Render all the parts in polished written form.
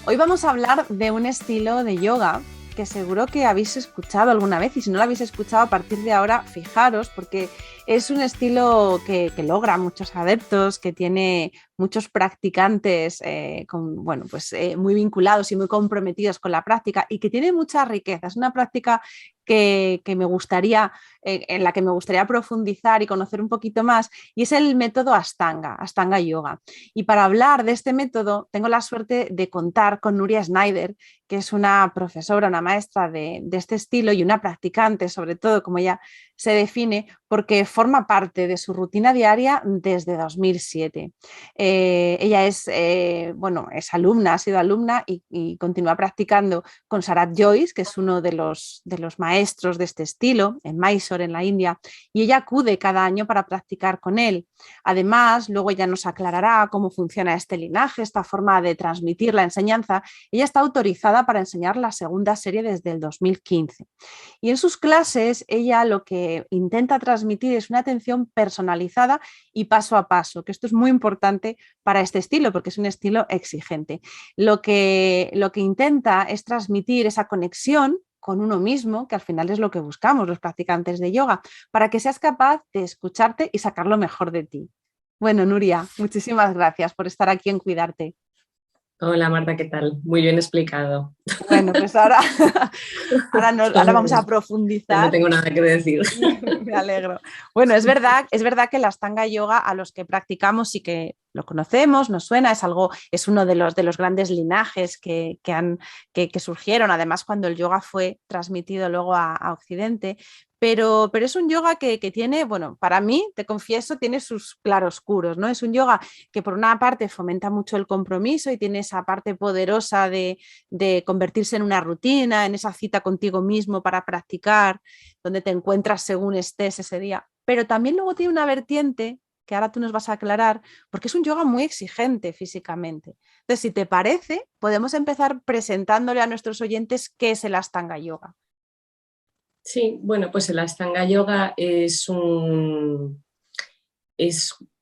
Hoy vamos a hablar de un estilo de yoga que seguro que habéis escuchado alguna vez, y si no lo habéis escuchado a partir de ahora, fijaros, porque es un estilo que logra muchos adeptos, que tiene muchos practicantes bueno, pues, muy vinculados y muy comprometidos con la práctica y que tiene mucha riqueza. Es una práctica que me gustaría, en la que me gustaría profundizar y conocer un poquito más, y es el método Ashtanga Yoga. Y para hablar de este método, tengo la suerte de contar con Nuria Schneider, que es una profesora, una maestra de este estilo y una practicante, sobre todo, como ella se define, porque forma parte de su rutina diaria desde 2007. Ella bueno, es alumna, ha sido alumna y continúa practicando con Sarat Joyce, que es uno de los maestros de este estilo, en Mysore, en la India, y ella acude cada año para practicar con él. Además, luego ella nos aclarará cómo funciona este linaje, esta forma de transmitir la enseñanza. Ella está autorizada para enseñar la segunda serie desde el 2015. Y en sus clases ella lo que intenta transmitir es una atención personalizada y paso a paso, que esto es muy importante para este estilo porque es un estilo exigente. Lo que intenta es transmitir esa conexión con uno mismo, que al final es lo que buscamos los practicantes de yoga, para que seas capaz de escucharte y sacar lo mejor de ti. Bueno, Nuria, muchísimas gracias por estar aquí en Cuidarte. Hola Marta, ¿qué tal? Muy bien explicado. Bueno, pues ahora, ahora vamos a Ya no profundizar. tengo nada que decir. Me alegro. Bueno, es verdad que la Ashtanga Yoga a los que practicamos y que lo conocemos, nos suena, es algo, es uno de los grandes linajes que surgieron, además cuando el yoga fue transmitido luego a Occidente, pero es un yoga que tiene, bueno, para mí, te confieso, tiene sus claroscuros, ¿no? Es un yoga que por una parte fomenta mucho el compromiso y tiene esa parte poderosa de convertirse en una rutina, en esa cita contigo mismo para practicar donde te encuentras según estés ese día. Pero también luego tiene una vertiente que ahora tú nos vas a aclarar, porque es un yoga muy exigente físicamente. Entonces, si te parece, podemos empezar presentándole a nuestros oyentes qué es el Ashtanga Yoga. Sí, bueno, pues el Ashtanga Yoga es,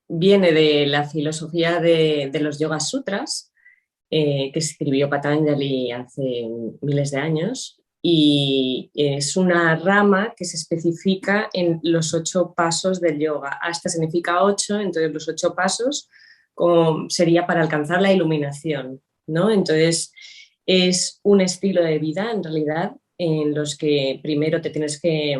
viene de la filosofía de los Yogas Sutras, que escribió Patanjali hace miles de años, y es una rama que se especifica en los 8 pasos del yoga. Hasta significa 8, entonces los 8 pasos sería para alcanzar la iluminación, ¿no? Entonces es un estilo de vida en realidad en los que primero te tienes que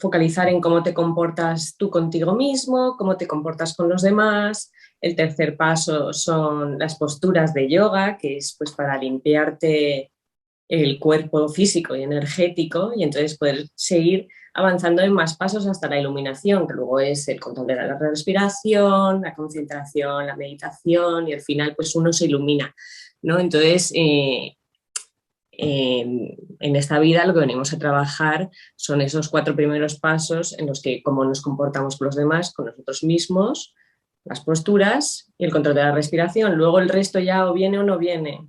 focalizar en cómo te comportas tú contigo mismo, cómo te comportas con los demás. El tercer paso son las posturas de yoga, que es pues para limpiarte el cuerpo físico y energético y entonces poder seguir avanzando en más pasos hasta la iluminación, que luego es el control de la respiración, la concentración, la meditación y al final pues uno se ilumina, ¿no? Entonces, en esta vida lo que venimos a trabajar son esos 4 primeros pasos en los que cómo nos comportamos con los demás, con nosotros mismos, las posturas y el control de la respiración. Luego el resto ya o viene o no viene.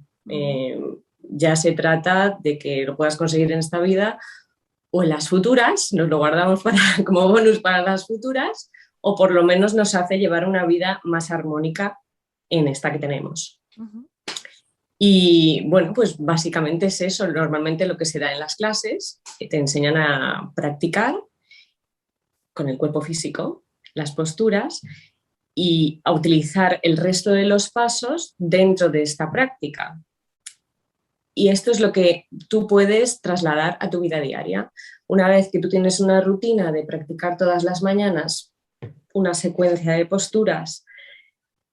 Ya se trata de que lo puedas conseguir en esta vida o en las futuras, nos lo guardamos para, como bonus para las futuras, o por lo menos nos hace llevar una vida más armónica en esta que tenemos. Uh -huh. Y bueno, pues básicamente es eso, normalmente lo que se da en las clases, que te enseñan a practicar con el cuerpo físico, las posturas y a utilizar el resto de los pasos dentro de esta práctica. Y esto es lo que tú puedes trasladar a tu vida diaria. Una vez que tú tienes una rutina de practicar todas las mañanas una secuencia de posturas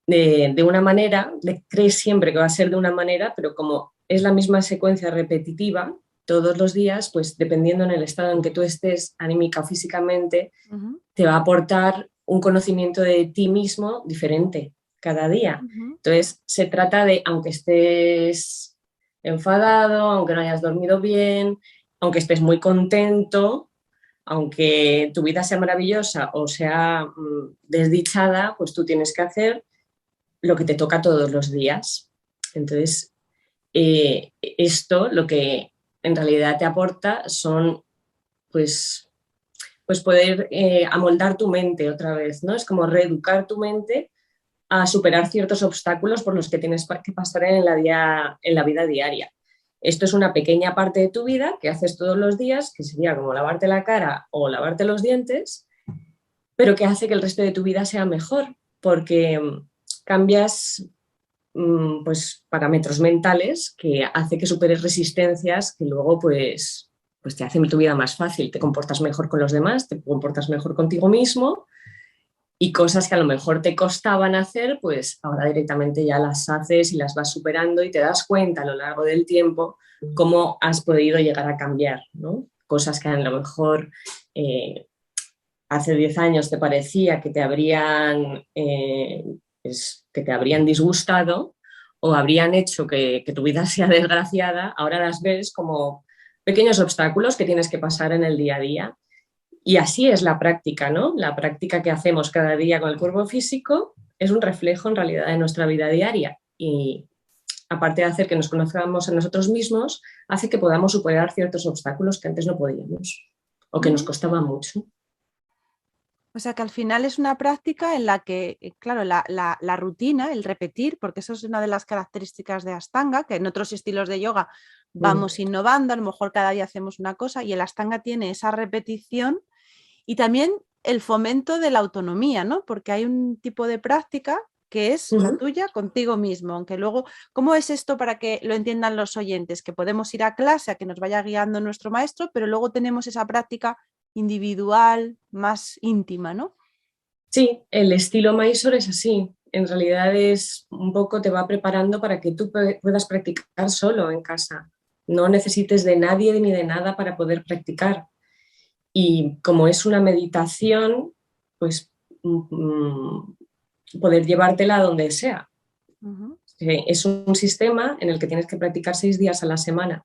de una manera, crees siempre que va a ser de una manera, pero como es la misma secuencia repetitiva todos los días, pues dependiendo en el estado en que tú estés anímica o físicamente, Uh -huh. te va a aportar un conocimiento de ti mismo diferente cada día. Uh -huh. Entonces, se trata de, aunque estés enfadado, aunque no hayas dormido bien, aunque estés muy contento, aunque tu vida sea maravillosa o sea desdichada, pues tú tienes que hacer lo que te toca todos los días. Entonces, esto lo que en realidad te aporta son, pues poder amoldar tu mente otra vez, ¿no? Es como reeducar tu mente a superar ciertos obstáculos por los que tienes que pasar en la vida diaria. Esto es una pequeña parte de tu vida que haces todos los días, que sería como lavarte la cara o lavarte los dientes, pero que hace que el resto de tu vida sea mejor, porque cambias pues, parámetros mentales que hace que superes resistencias que luego pues te hacen tu vida más fácil, te comportas mejor con los demás, te comportas mejor contigo mismo y cosas que a lo mejor te costaban hacer, pues ahora directamente ya las haces y las vas superando y te das cuenta a lo largo del tiempo cómo has podido llegar a cambiar, ¿no? Cosas que a lo mejor hace 10 años te parecía que te habrían disgustado o habrían hecho que tu vida sea desgraciada, ahora las ves como pequeños obstáculos que tienes que pasar en el día a día. Y así es la práctica, ¿no? La práctica que hacemos cada día con el cuerpo físico es un reflejo en realidad de nuestra vida diaria. Y aparte de hacer que nos conozcamos a nosotros mismos, hace que podamos superar ciertos obstáculos que antes no podíamos o que nos costaba mucho. O sea que al final es una práctica en la que, claro, la rutina, el repetir, porque eso es una de las características de Ashtanga, que en otros estilos de yoga vamos innovando, a lo mejor cada día hacemos una cosa, y el Ashtanga tiene esa repetición y también el fomento de la autonomía, ¿no? Porque hay un tipo de práctica que es la tuya contigo mismo, aunque luego, ¿cómo es esto para que lo entiendan los oyentes? Que podemos ir a clase, a que nos vaya guiando nuestro maestro, pero luego tenemos esa práctica individual, más íntima, ¿no? Sí, el estilo Mysore es así. En realidad es un poco te va preparando para que tú puedas practicar solo en casa. No necesites de nadie ni de nada para poder practicar. Y como es una meditación, pues poder llevártela a donde sea. Es un sistema en el que tienes que practicar 6 días a la semana.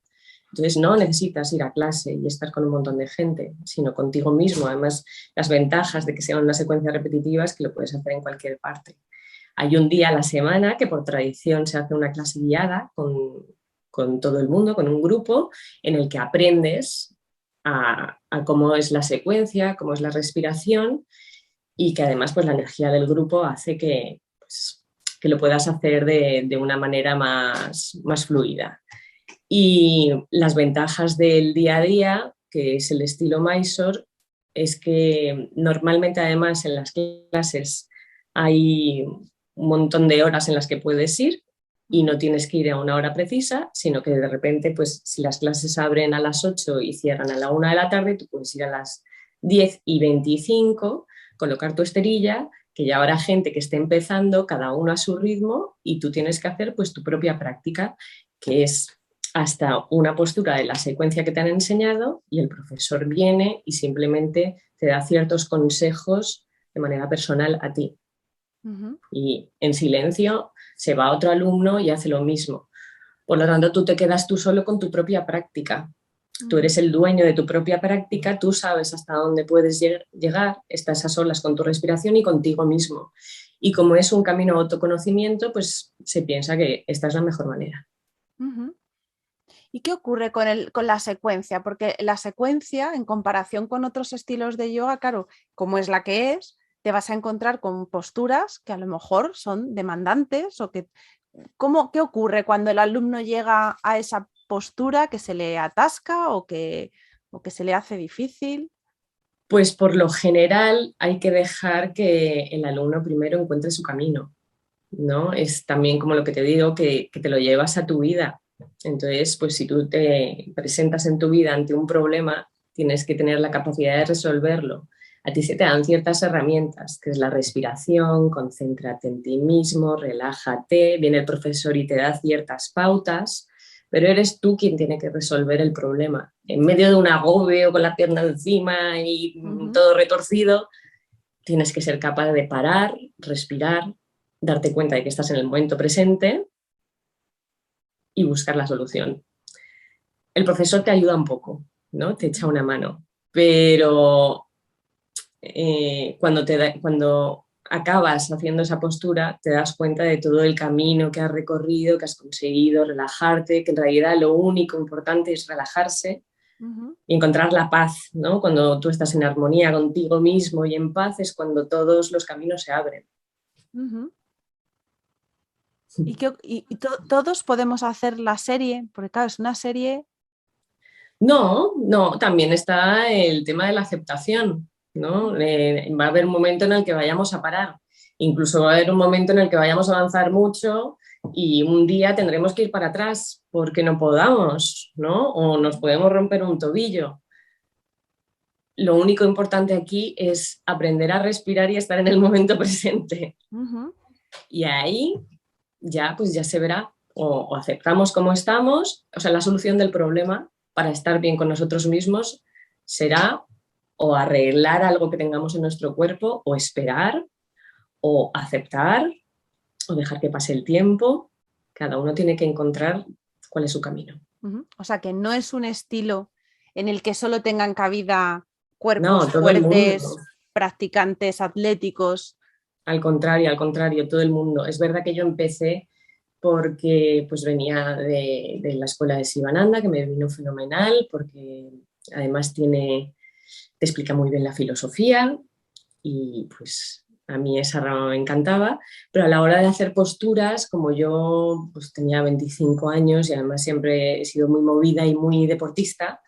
Entonces no necesitas ir a clase y estar con un montón de gente, sino contigo mismo. Además, las ventajas de que sea una secuencia repetitiva es que lo puedes hacer en cualquier parte. Hay un día a la semana que por tradición se hace una clase guiada con todo el mundo, con un grupo, en el que aprendes a cómo es la secuencia, cómo es la respiración y que además pues, la energía del grupo hace que, pues, que lo puedas hacer de una manera más fluida. Y las ventajas del día a día, que es el estilo Mysore, es que normalmente además en las clases hay un montón de horas en las que puedes ir y no tienes que ir a una hora precisa, sino que de repente, pues si las clases abren a las 8 y cierran a la 1 de la tarde, tú puedes ir a las 10:25, colocar tu esterilla, que ya habrá gente que esté empezando, cada uno a su ritmo, y tú tienes que hacer pues tu propia práctica, que es hasta una postura de la secuencia que te han enseñado y el profesor viene y simplemente te da ciertos consejos de manera personal a ti. Y en silencio se va otro alumno y hace lo mismo. Por lo tanto, tú te quedas tú solo con tu propia práctica. Tú eres el dueño de tu propia práctica, tú sabes hasta dónde puedes llegar, estás a solas con tu respiración y contigo mismo. Y como es un camino de autoconocimiento, pues se piensa que esta es la mejor manera. ¿Y qué ocurre con la secuencia? Porque la secuencia, en comparación con otros estilos de yoga, claro, como es la que es, te vas a encontrar con posturas que a lo mejor son demandantes o que... ¿Qué ocurre cuando el alumno llega a esa postura que se le atasca o que se le hace difícil? Pues por lo general hay que dejar que el alumno primero encuentre su camino, ¿no? Es también como lo que te digo, que te lo llevas a tu vida. Entonces, pues si tú te presentas en tu vida ante un problema, tienes que tener la capacidad de resolverlo. A ti se te dan ciertas herramientas, que es la respiración, concéntrate en ti mismo, relájate, viene el profesor y te da ciertas pautas, pero eres tú quien tiene que resolver el problema. En medio de un agobio con la pierna encima y todo retorcido, tienes que ser capaz de parar, respirar, darte cuenta de que estás en el momento presente y buscar la solución. El profesor te ayuda un poco, ¿no? Te echa una mano, pero cuando acabas haciendo esa postura, te das cuenta de todo el camino que has recorrido, que has conseguido relajarte, que en realidad lo único importante es relajarse y encontrar la paz, ¿no? Cuando tú estás en armonía contigo mismo y en paz es cuando todos los caminos se abren. Todos podemos hacer la serie, porque claro, es una serie. No, no, también está el tema de la aceptación, ¿no? Va a haber un momento en el que vayamos a parar, incluso va a haber un momento en el que vayamos a avanzar mucho y un día tendremos que ir para atrás porque no podamos, ¿no? O nos podemos romper un tobillo. Lo único importante aquí es aprender a respirar y estar en el momento presente. Ujú. Y ahí ya, pues ya se verá o aceptamos cómo estamos, o sea, la solución del problema para estar bien con nosotros mismos será o arreglar algo que tengamos en nuestro cuerpo, o esperar, o aceptar, o dejar que pase el tiempo. Cada uno tiene que encontrar cuál es su camino. Ujú. O sea, que no es un estilo en el que solo tengan cabida No, cuerpos todo el fuertes, mundo. practicantes, atléticos. Al contrario, todo el mundo. Es verdad que yo empecé porque pues venía de la escuela de Sivananda, que me vino fenomenal, porque además te explica muy bien la filosofía y pues a mí esa rama me encantaba, pero a la hora de hacer posturas, como yo pues tenía 25 años y además siempre he sido muy movida y muy deportista,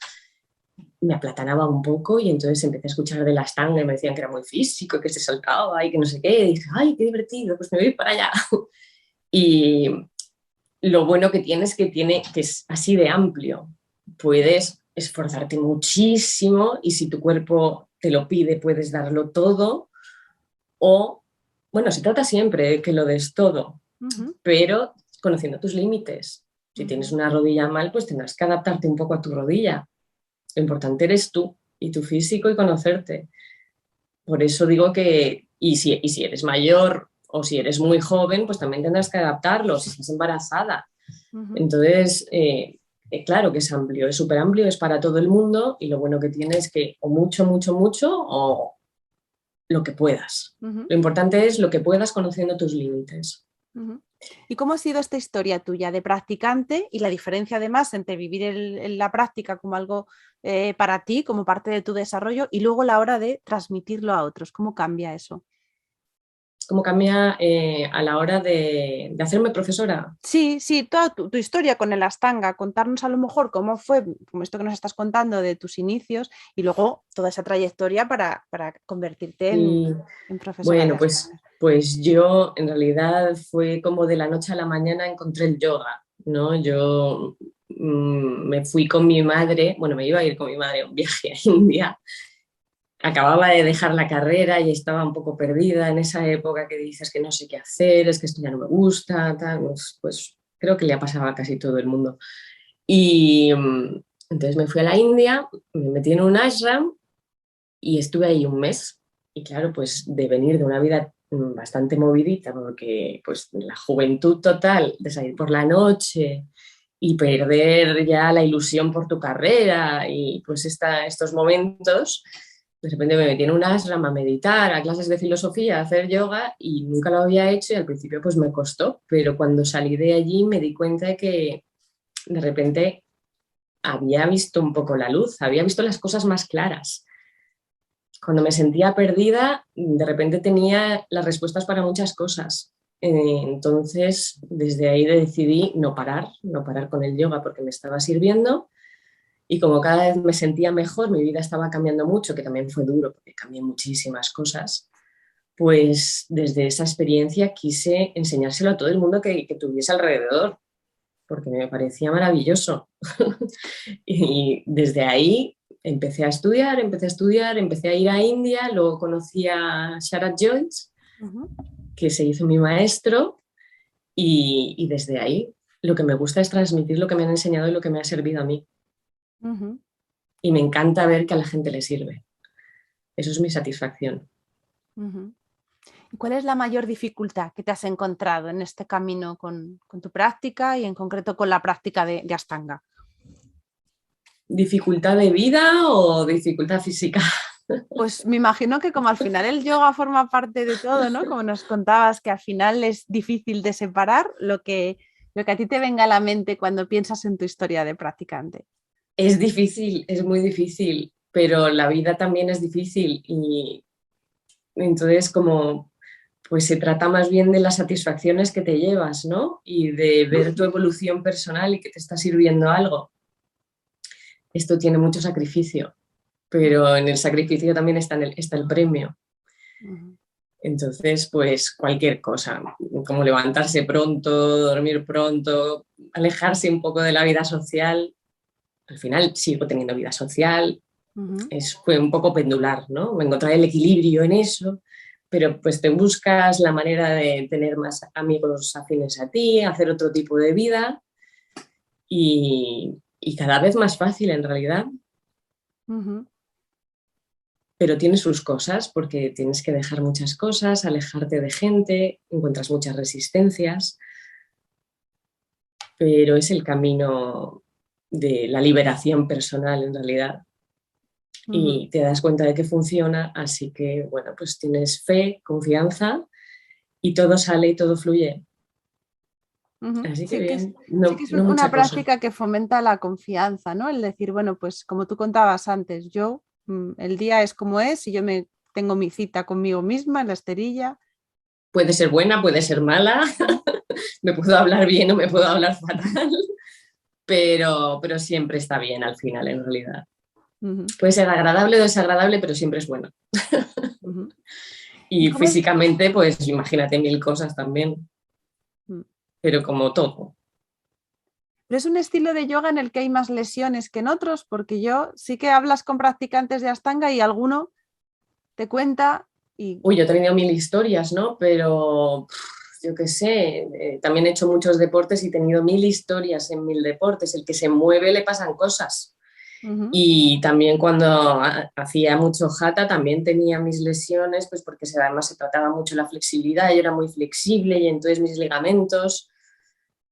me aplatanaba un poco y entonces empecé a escuchar de las tangas y me decían que era muy físico, que se saltaba y que no sé qué, y dije, ay, qué divertido, pues me voy para allá. Y lo bueno que tiene es que es así de amplio. Puedes esforzarte muchísimo y si tu cuerpo te lo pide, puedes darlo todo. O, bueno, se trata siempre de que lo des todo, Ujú, pero conociendo tus límites. Si tienes ujú, una rodilla mal, pues tendrás que adaptarte un poco a tu rodilla. Lo importante eres tú y tu físico y conocerte. Por eso digo que, y si eres mayor o si eres muy joven, pues también tendrás que adaptarlo, si estás embarazada. ujú, Entonces, claro que es amplio, es súper amplio, es para todo el mundo y lo bueno que tiene es que o mucho, mucho, mucho o lo que puedas. ujú, Lo importante es lo que puedas conociendo tus límites. ujú. ¿Y cómo ha sido esta historia tuya de practicante y la diferencia además entre vivir la práctica como algo para ti, como parte de tu desarrollo, y luego la hora de transmitirlo a otros? ¿Cómo cambia eso? ¿Cómo cambia a la hora de hacerme profesora? Sí, sí, toda tu historia con el Astanga, contarnos a lo mejor cómo fue, como esto que nos estás contando de tus inicios y luego toda esa trayectoria para convertirte Y en profesora de bueno, Astanga. pues yo en realidad fue como de la noche a la mañana encontré el yoga, ¿no? Yo me fui con mi madre, bueno, me iba a ir con mi madre a un viaje a India. Acababa de dejar la carrera y estaba un poco perdida en esa época que dices que no sé qué hacer, es que esto ya no me gusta, tal, pues creo que le ha pasado a casi todo el mundo. Y entonces me fui a la India, me metí en un ashram y estuve ahí un mes. Y claro, pues de venir de una vida bastante movidita, porque pues la juventud total, de salir por la noche y perder ya la ilusión por tu carrera y pues estos momentos, de repente me metí en un ashram a meditar, a clases de filosofía, a hacer yoga y nunca lo había hecho y al principio pues me costó, pero cuando salí de allí me di cuenta de que de repente había visto un poco la luz, había visto las cosas más claras. Cuando me sentía perdida, de repente tenía las respuestas para muchas cosas. Entonces, desde ahí decidí no parar con el yoga porque me estaba sirviendo y como cada vez me sentía mejor, mi vida estaba cambiando mucho, que también fue duro porque cambié muchísimas cosas, pues desde esa experiencia quise enseñárselo a todo el mundo que tuviese alrededor, porque me parecía maravilloso. Y desde ahí empecé a estudiar, empecé a ir a India, luego conocí a Sharat Joyce, Ujú, que se hizo mi maestro, y desde ahí lo que me gusta es transmitir lo que me han enseñado y lo que me ha servido a mí. ujú, Y me encanta ver que a la gente le sirve. Eso es mi satisfacción. ujú. ¿Y cuál es la mayor dificultad que te has encontrado en este camino con tu práctica y en concreto con la práctica de Astanga? ¿Dificultad de vida o dificultad física? Pues me imagino que como al final el yoga forma parte de todo, ¿no? Como nos contabas que al final es difícil de separar lo que a ti te venga a la mente cuando piensas en tu historia de practicante. Es difícil, es muy difícil, pero la vida también es difícil y entonces como pues se trata más bien de las satisfacciones que te llevas, ¿no? Y de ver tu evolución personal y que te está sirviendo algo. Esto tiene mucho sacrificio, pero en el sacrificio también está el premio. Entonces, pues cualquier cosa, como levantarse pronto, dormir pronto, alejarse un poco de la vida social. Al final sigo teniendo vida social, fue un poco pendular, ¿no? Encontrar el equilibrio en eso, pero pues te buscas la manera de tener más amigos afines a ti, hacer otro tipo de vida y cada vez más fácil en realidad. Pero tiene sus cosas porque tienes que dejar muchas cosas, alejarte de gente, encuentras muchas resistencias, pero es el camino de la liberación personal en realidad. Y te das cuenta de que funciona, así que bueno, pues tienes fe, confianza y todo sale y todo fluye. Así que Sí que bien, sí que es no una mucha cosa. práctica que fomenta la confianza, ¿no? El decir, bueno, pues como tú contabas antes, yo, el día es como es y yo tengo mi cita conmigo misma en la esterilla. Puede ser buena, puede ser mala, me puedo hablar bien o me puedo hablar fatal, pero siempre está bien al final en realidad. Puede ser agradable o desagradable, pero siempre es bueno. ¿Y Y cómo es? físicamente, pues imagínate mil cosas también, pero como todo. Pero es un estilo de yoga en el que hay más lesiones que en otros, porque yo sí que hablas con practicantes de Ashtanga y alguno te cuenta y... Uy, yo he tenido mil historias, ¿no? Pero yo qué sé, también he hecho muchos deportes y he tenido mil historias en mil deportes. El que se mueve le pasan cosas. Y también cuando hacía mucho hatha también tenía mis lesiones, pues porque además se trataba mucho la flexibilidad, yo era muy flexible y entonces mis ligamentos.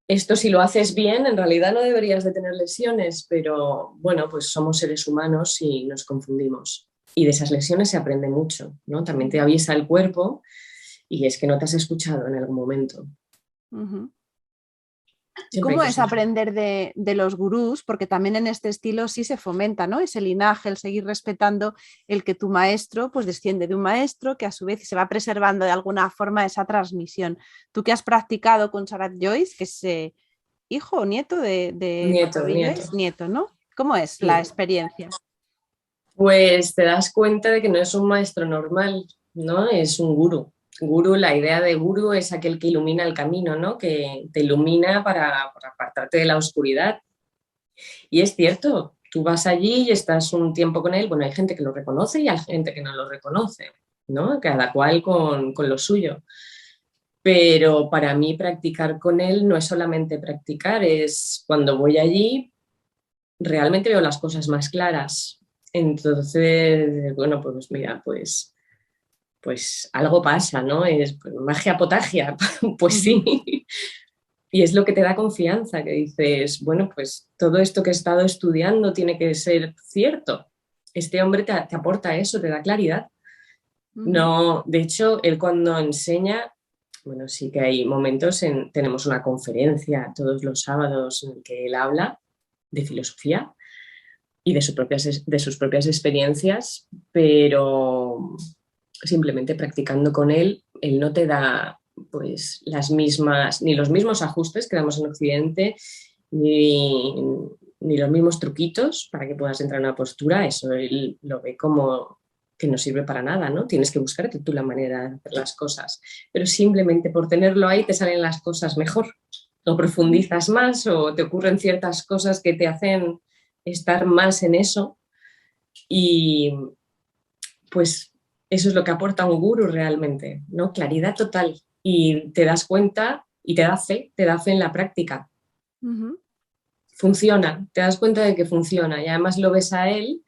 Esto si lo haces bien, en realidad no deberías de tener lesiones, pero bueno, pues somos seres humanos y nos confundimos. Y de esas lesiones se aprende mucho, ¿no? También te avisa el cuerpo y es que no te has escuchado en algún momento. ¿Y Siempre hay cómo es cosas. aprender de los gurús? Porque también en este estilo sí se fomenta, ¿no? Ese linaje, el seguir respetando el que tu maestro pues desciende de un maestro que a su vez se va preservando de alguna forma esa transmisión. Tú que has practicado con Sarat Joyce, que es hijo o nieto de Nieto, Papabi nieto. Joyce, nieto, ¿no? ¿Cómo es la Sí. experiencia? Pues te das cuenta de que no es un maestro normal, ¿no? Es un gurú. Gurú, la idea de gurú es aquel que ilumina el camino, ¿no? Que te ilumina para apartarte de la oscuridad. Y es cierto, tú vas allí y estás un tiempo con él. Bueno, hay gente que lo reconoce y hay gente que no lo reconoce, ¿no? Cada cual con lo suyo. Pero para mí practicar con él no es solamente practicar, es cuando voy allí realmente veo las cosas más claras. Entonces, bueno, pues mira, pues algo pasa, ¿no? Es pues, magia potagia, pues sí. Y es lo que te da confianza, que dices, bueno, pues todo esto que he estado estudiando tiene que ser cierto. Este hombre te aporta eso, te da claridad. No, de hecho, él cuando enseña, bueno, sí que hay momentos tenemos una conferencia todos los sábados en el que él habla de filosofía y de sus propias experiencias, pero simplemente practicando con él, él no te da pues las mismas, ni los mismos ajustes que damos en Occidente, ni, ni los mismos truquitos para que puedas entrar en una postura, eso él lo ve como que no sirve para nada, ¿no? Tienes que buscarte tú la manera de hacer las cosas, pero simplemente por tenerlo ahí te salen las cosas mejor, o profundizas más, o te ocurren ciertas cosas que te hacen estar más en eso y pues eso es lo que aporta un gurú realmente, ¿no? Claridad total y te das cuenta y te da fe en la práctica. Funciona, te das cuenta de que funciona y además lo ves a él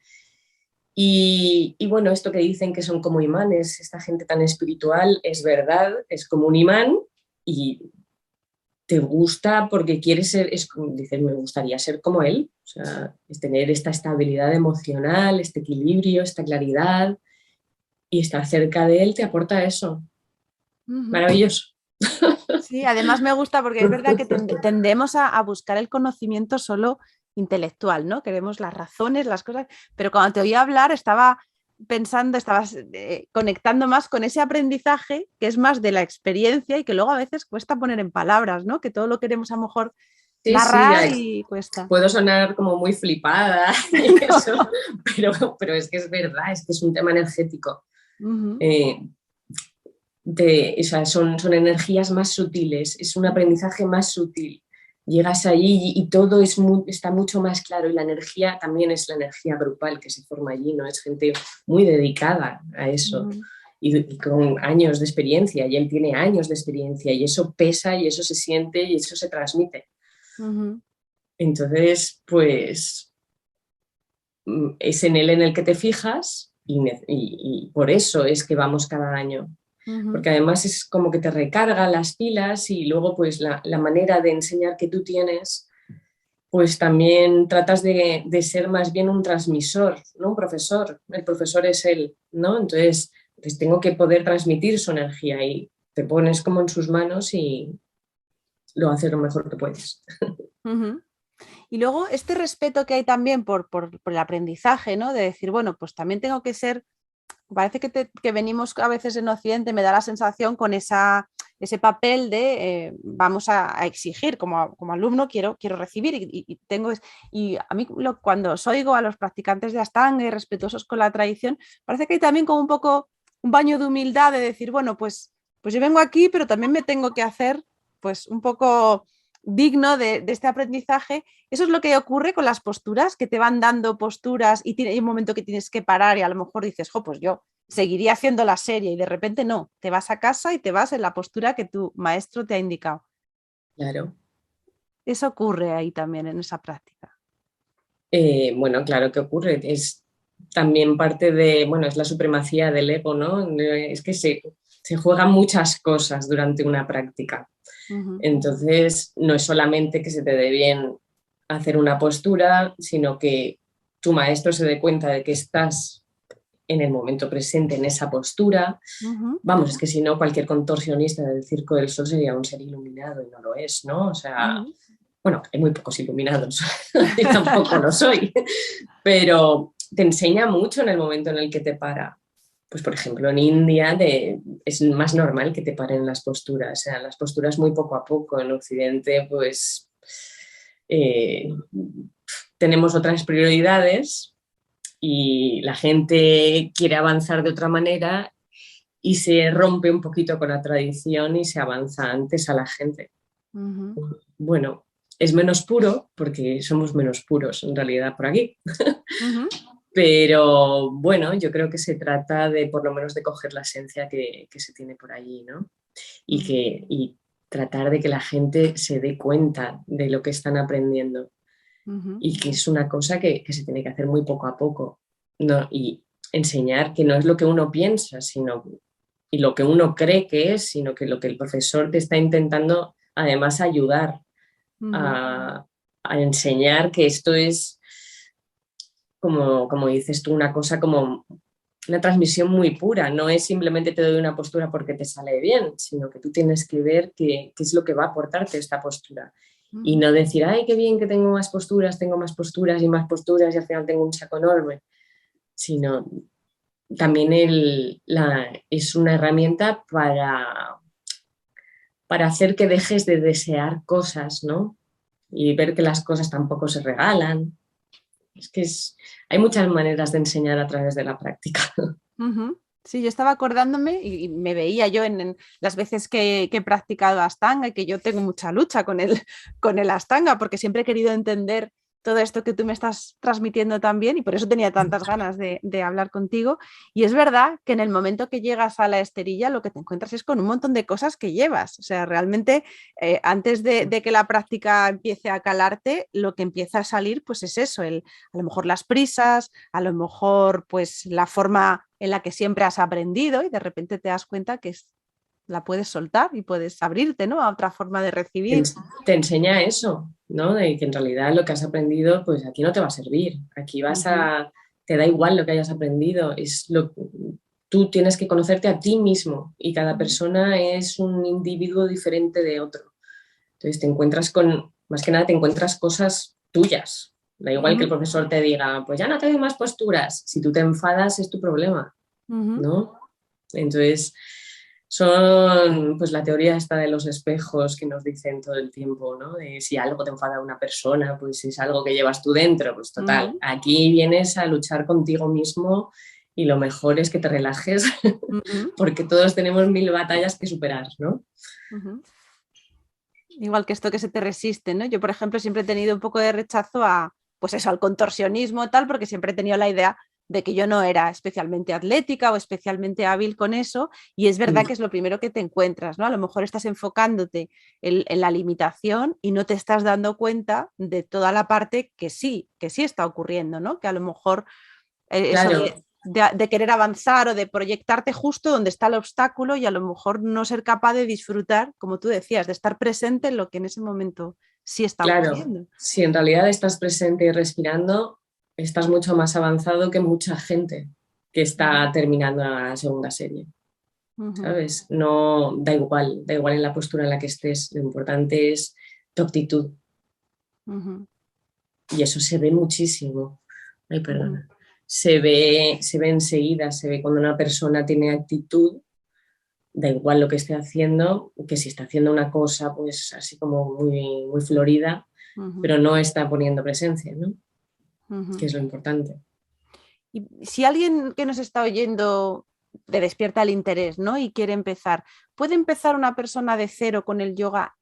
y bueno, esto que dicen que son como imanes, esta gente tan espiritual, es verdad, es como un imán y te gusta porque quieres ser, es como dices, me gustaría ser como él, o sea, es tener esta estabilidad emocional, este equilibrio, esta claridad y estar cerca de él te aporta eso. Maravilloso. Sí, además me gusta porque es verdad que tendemos a buscar el conocimiento solo intelectual, ¿no? Queremos las razones, las cosas, pero cuando te oí hablar estaba pensando, estabas conectando más con ese aprendizaje que es más de la experiencia y que luego a veces cuesta poner en palabras, ¿no? Que todo lo queremos a lo mejor Sí, sí, narrar y cuesta. puedo sonar como muy flipada y eso, pero es que es verdad, es que es un tema energético. Ujú, Eh, o sea, son energías más sutiles, es un aprendizaje más sutil. Llegas allí y todo está mucho más claro y la energía también es la energía grupal que se forma allí, ¿no? Es gente muy dedicada a eso ujú, y con años de experiencia y él tiene años de experiencia y eso pesa y eso se siente y eso se transmite. ujú, Entonces, pues es en él en el que te fijas y por eso es que vamos cada año ujú, porque además es como que te recarga las pilas y luego pues la manera de enseñar que tú tienes, pues también tratas de ser más bien un transmisor, ¿no? Un profesor, el profesor es él, ¿no? Entonces, pues tengo que poder transmitir su energía y te pones como en sus manos y lo haces lo mejor que puedes. ujú. Y luego este respeto que hay también por el aprendizaje, ¿no? De decir, bueno, pues también tengo que ser, parece que venimos a veces en Occidente, me da la sensación con ese papel de vamos a exigir como alumno, quiero recibir y a mí cuando os oigo a los practicantes de Ashtanga y respetuosos con la tradición, parece que hay también como un poco un baño de humildad de decir, bueno, pues yo vengo aquí, pero también me tengo que hacer pues un poco digno de este aprendizaje. Eso es lo que ocurre con las posturas, que te van dando posturas y hay un momento que tienes que parar y a lo mejor dices, jo, pues yo seguiría haciendo la serie y de repente no, te vas a casa y te vas en la postura que tu maestro te ha indicado. Claro. Eso ocurre ahí también en esa práctica. Bueno, claro que ocurre. Es también parte de, bueno, es la supremacía del ego, ¿no? Es que se juegan muchas cosas durante una práctica. Uh -huh, Entonces, no es solamente que se te dé bien hacer una postura, sino que tu maestro se dé cuenta de que estás en el momento presente en esa postura. uh -huh, Vamos, es que si no, cualquier contorsionista del Circo del Sol sería un ser iluminado y no lo es, ¿no? O uh sea, -huh. bueno, hay muy pocos iluminados, yo tampoco lo soy, pero te enseña mucho en el momento en el que te para. Pues por ejemplo en India es más normal que te paren las posturas, o sea, las posturas muy poco a poco, en Occidente pues eh, tenemos otras prioridades y la gente quiere avanzar de otra manera y se rompe un poquito con la tradición y se avanza antes a la gente. Uh -huh, Bueno, es menos puro porque somos menos puros en realidad por aquí. uh -huh. Pero bueno, yo creo que se trata de por lo menos de coger la esencia que se tiene por allí, ¿no? Y tratar de que la gente se dé cuenta de lo que están aprendiendo Uh -huh. y que es una cosa que se tiene que hacer muy poco a poco, ¿no? Y enseñar que no es lo que uno piensa, sino y lo que uno cree que es, sino que lo que el profesor te está intentando además ayudar Uh -huh. a, a enseñar que esto es como dices tú, una cosa como una transmisión muy pura, no es simplemente te doy una postura porque te sale bien, sino que tú tienes que ver qué es lo que va a aportarte esta postura. Uh Y -huh. no decir, ay, qué bien que tengo más posturas y más posturas y al final tengo un saco enorme, sino también es una herramienta para hacer que dejes de desear cosas, ¿no? Y ver que las cosas tampoco se regalan. Es que hay muchas maneras de enseñar a través de la práctica. Ujú. Sí, yo estaba acordándome y me veía yo en las veces que he practicado Ashtanga y que yo tengo mucha lucha con el Ashtanga porque siempre he querido entender todo esto que tú me estás transmitiendo también y por eso tenía tantas ganas de hablar contigo. Y es verdad que en el momento que llegas a la esterilla lo que te encuentras es con un montón de cosas que llevas. O sea, realmente antes de que la práctica empiece a calarte, lo que empieza a salir pues es eso, a lo mejor las prisas, a lo mejor pues la forma en la que siempre has aprendido y de repente te das cuenta que la puedes soltar y puedes abrirte, ¿no? A otra forma de te, recibir. te enseña eso, ¿no? De que en realidad lo que has aprendido, pues aquí no te va a servir. Aquí Ujú, te da igual lo que hayas aprendido. Tú tienes que conocerte a ti mismo y cada ujú, persona es un individuo diferente de otro. Entonces te encuentras más que nada te encuentras cosas tuyas, Da igual que el profesor te diga, pues ya no te doy más posturas. Si tú te enfadas es tu problema, ¿no? Entonces, son pues la teoría esta de los espejos que nos dicen todo el tiempo, ¿no? De si algo te enfada a una persona, pues es algo que llevas tú dentro. Pues total, aquí vienes a luchar contigo mismo y lo mejor es que te relajes porque todos tenemos 1000 batallas que superar, ¿no? Igual que esto que se te resiste, ¿no? Yo, por ejemplo, siempre he tenido un poco de rechazo a, pues eso, al contorsionismo y tal, porque siempre he tenido la idea de que yo no era especialmente atlética o especialmente hábil con eso, y es verdad que es lo primero que te encuentras, ¿no? A lo mejor estás enfocándote en la limitación y no te estás dando cuenta de toda la parte que sí está ocurriendo, ¿no? Que a lo mejor eso Claro. de querer avanzar o de proyectarte justo donde está el obstáculo y a lo mejor no ser capaz de disfrutar, como tú decías, de estar presente en lo que en ese momento sí está ocurriendo. Si en realidad estás presente y respirando, estás mucho más avanzado que mucha gente que está terminando la segunda serie. ¿Sabes? No, da igual en la postura en la que estés, lo importante es tu actitud. Y eso se ve muchísimo. Ay, perdona. Se ve enseguida, se ve cuando una persona tiene actitud, da igual lo que esté haciendo, que si está haciendo una cosa pues así como muy, muy florida, pero no está poniendo presencia, ¿no? Que es lo importante. Y si alguien que nos está oyendo le despierta el interés, ¿no? Y quiere empezar, ¿puede empezar una persona de cero con el yoga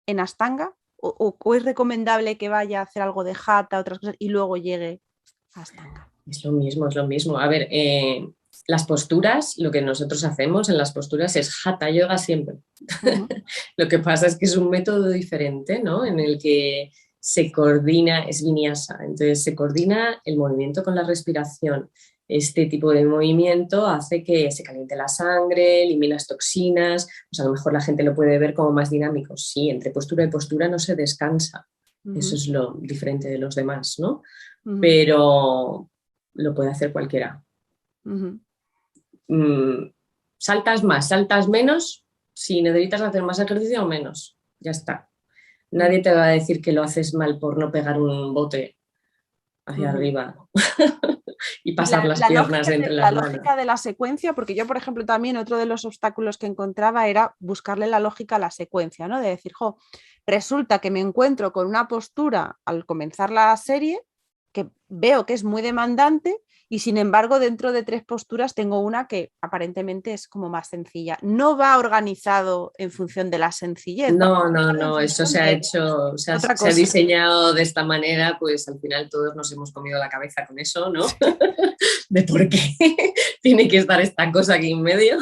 en Ashtanga? ¿O es recomendable que vaya a hacer algo de Hatha, otras cosas, y luego llegue a Ashtanga? Es lo mismo, es lo mismo. A ver, las posturas, lo que nosotros hacemos en las posturas es Hatha Yoga siempre. Lo que pasa es que es un método diferente, ¿no? En el que se coordina, es vinyasa, entonces se coordina el movimiento con la respiración. Este tipo de movimiento hace que se caliente la sangre, eliminas toxinas, pues a lo mejor la gente lo puede ver como más dinámico. Sí, entre postura y postura no se descansa. Eso es lo diferente de los demás, ¿no? Pero lo puede hacer cualquiera. Saltas más, saltas menos, si necesitas hacer más ejercicio o menos, ya está. Nadie te va a decir que lo haces mal por no pegar un bote hacia arriba y pasar las piernas entre las manos. La lógica de la secuencia, porque yo, por ejemplo, también otro de los obstáculos que encontraba era buscarle la lógica a la secuencia, ¿no? De decir, resulta que me encuentro con una postura al comenzar la serie que veo que es muy demandante y sin embargo dentro de 3 posturas tengo una que aparentemente es como más sencilla. No va organizado en función de la sencillez. No, eso se ha hecho, se ha diseñado de esta manera, pues al final todos nos hemos comido la cabeza con eso, ¿no? De por qué tiene que estar esta cosa aquí en medio.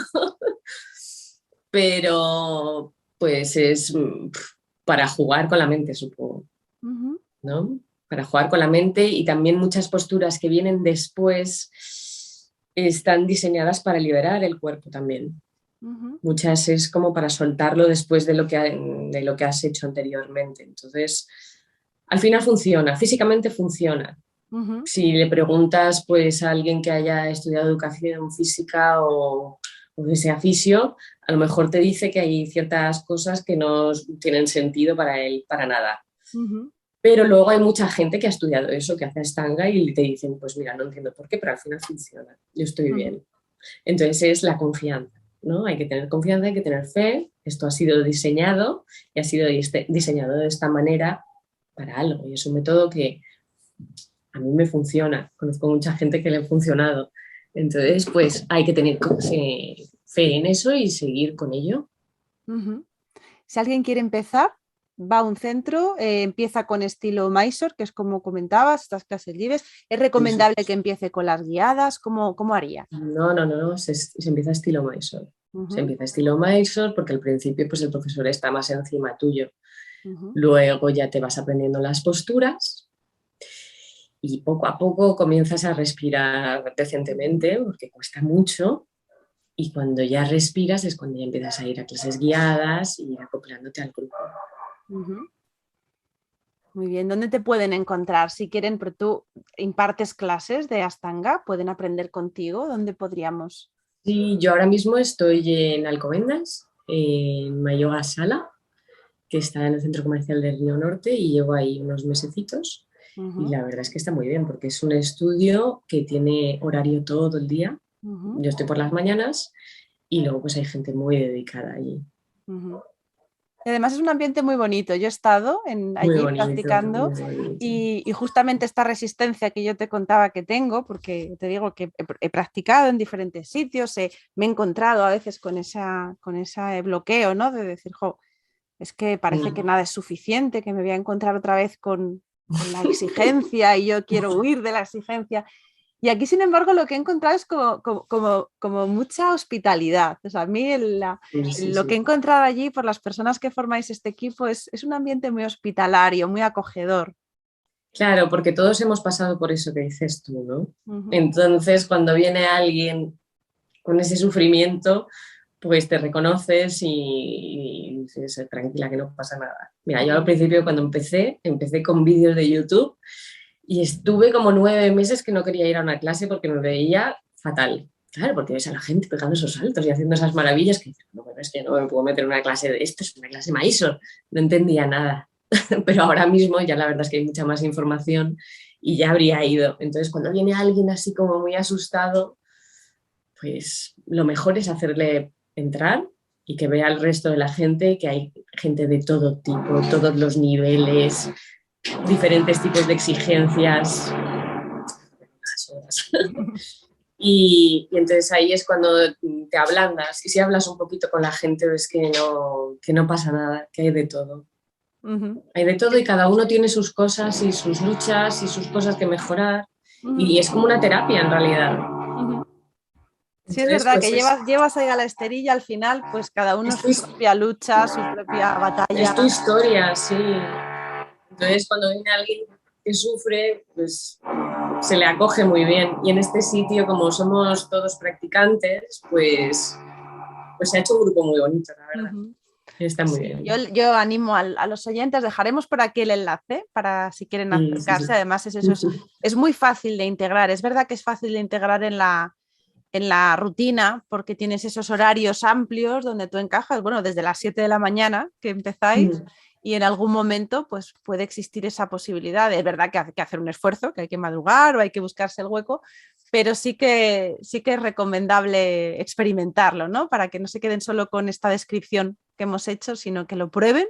Pero pues es para jugar con la mente, supongo, ¿no? Para jugar con la mente, y también muchas posturas que vienen después están diseñadas para liberar el cuerpo también. Muchas es como para soltarlo después de lo que has hecho anteriormente. Entonces, al final funciona, físicamente funciona. Si le preguntas pues, a alguien que haya estudiado educación física o que sea fisio, a lo mejor te dice que hay ciertas cosas que no tienen sentido para él, para nada. Pero luego hay mucha gente que ha estudiado eso, que hace Ashtanga y te dicen, pues mira, no entiendo por qué, pero al final funciona, yo estoy bien. Entonces es la confianza, ¿no? Hay que tener confianza, hay que tener fe, esto ha sido diseñado y ha sido diseñado de esta manera para algo, y es un método que a mí me funciona, conozco mucha gente que le ha funcionado. Entonces, pues hay que tener fe en eso y seguir con ello. Si alguien quiere empezar, va a un centro, empieza con estilo Mysore, que es como comentabas, estas clases libres. ¿Es recomendable que empiece con las guiadas? ¿Cómo haría? No, se empieza estilo Mysore. Se empieza estilo Mysore porque al principio pues, el profesor está más encima tuyo. Luego ya te vas aprendiendo las posturas y poco a poco comienzas a respirar decentemente porque cuesta mucho, y cuando ya respiras es cuando ya empiezas a ir a clases guiadas y ir acoplándote al grupo. Muy bien, ¿dónde te pueden encontrar? Si quieren, pero tú impartes clases de Ashtanga, ¿pueden aprender contigo? ¿Dónde podríamos? Sí, yo ahora mismo estoy en Alcobendas, en Mayoga Sala, que está en el centro comercial del Río Norte, y llevo ahí unos mesecitos. Y la verdad es que está muy bien porque es un estudio que tiene horario todo el día. Yo estoy por las mañanas y luego pues hay gente muy dedicada allí. Y además es un ambiente muy bonito. Yo he estado Muy allí bonito, practicando muy bonito. y justamente esta resistencia que yo te contaba que tengo, porque te digo que he practicado en diferentes sitios, me he encontrado a veces con ese bloqueo, ¿no? De decir, jo, es que parece que nada es suficiente, que me voy a encontrar otra vez con la exigencia y yo quiero huir de la exigencia. Y aquí, sin embargo, lo que he encontrado es como mucha hospitalidad. O sea, a mí lo que he encontrado allí por las personas que formáis este equipo es un ambiente muy hospitalario, muy acogedor. Claro, porque todos hemos pasado por eso que dices tú, ¿no? Entonces, cuando viene alguien con ese sufrimiento, pues te reconoces y dices, tranquila, que no pasa nada. Mira, yo al principio cuando empecé con vídeos de YouTube y estuve como 9 meses que no quería ir a una clase porque me veía fatal. Claro, porque ves a la gente pegando esos saltos y haciendo esas maravillas que dices, no, bueno, es que no me puedo meter en una clase de esto, es una clase Mysore. No entendía nada. Pero ahora mismo ya la verdad es que hay mucha más información y ya habría ido. Entonces, cuando viene alguien así como muy asustado, pues lo mejor es hacerle entrar y que vea al resto de la gente que hay gente de todo tipo, todos los niveles, diferentes tipos de exigencias. Y entonces ahí es cuando te ablandas y si hablas un poquito con la gente ves que no pasa nada, que hay de todo. Hay de todo y cada uno tiene sus cosas y sus luchas y sus cosas que mejorar y es como una terapia en realidad. Sí, es Entonces, verdad pues que llevas ahí a la esterilla, al final, pues cada uno su propia lucha, su propia es tu batalla. historia, sí. Entonces, cuando viene alguien que sufre, pues se le acoge muy bien. Y en este sitio, como somos todos practicantes, pues se ha hecho un grupo muy bonito, la verdad. Está muy Sí, bien. yo animo a los oyentes, dejaremos por aquí el enlace para si quieren acercarse. Sí. Además, es muy fácil de integrar. Es verdad que es fácil de integrar en la rutina porque tienes esos horarios amplios donde tú encajas, bueno, desde las 7 de la mañana que empezáis y en algún momento pues puede existir esa posibilidad. Es verdad que hay que hacer un esfuerzo, que hay que madrugar o hay que buscarse el hueco, pero sí que es recomendable experimentarlo, ¿no? Para que no se queden solo con esta descripción que hemos hecho, sino que lo prueben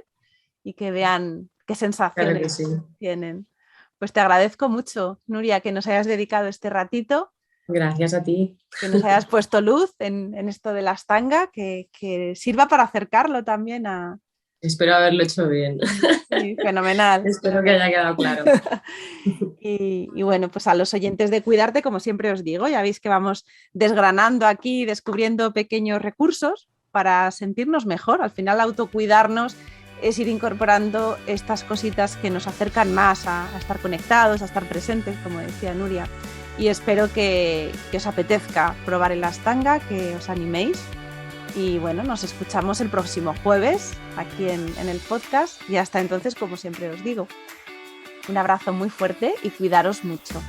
y que vean qué Claro que sensaciones sí. tienen. Pues te agradezco mucho, Nuria, que nos hayas dedicado este ratito, Gracias a ti. que nos hayas puesto luz en esto de la Astanga, que sirva para acercarlo también a... Espero haberlo hecho bien. Sí, fenomenal. Espero que haya quedado claro. Y bueno, pues a los oyentes de Cuidarte, como siempre os digo, ya veis que vamos desgranando aquí, descubriendo pequeños recursos para sentirnos mejor. Al final, autocuidarnos es ir incorporando estas cositas que nos acercan más a estar conectados, a estar presentes, como decía Nuria. Y espero que os apetezca probar el Astanga, que os animéis. Y bueno, nos escuchamos el próximo jueves aquí en el podcast. Y hasta entonces, como siempre os digo, un abrazo muy fuerte y cuidaros mucho.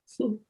Sí.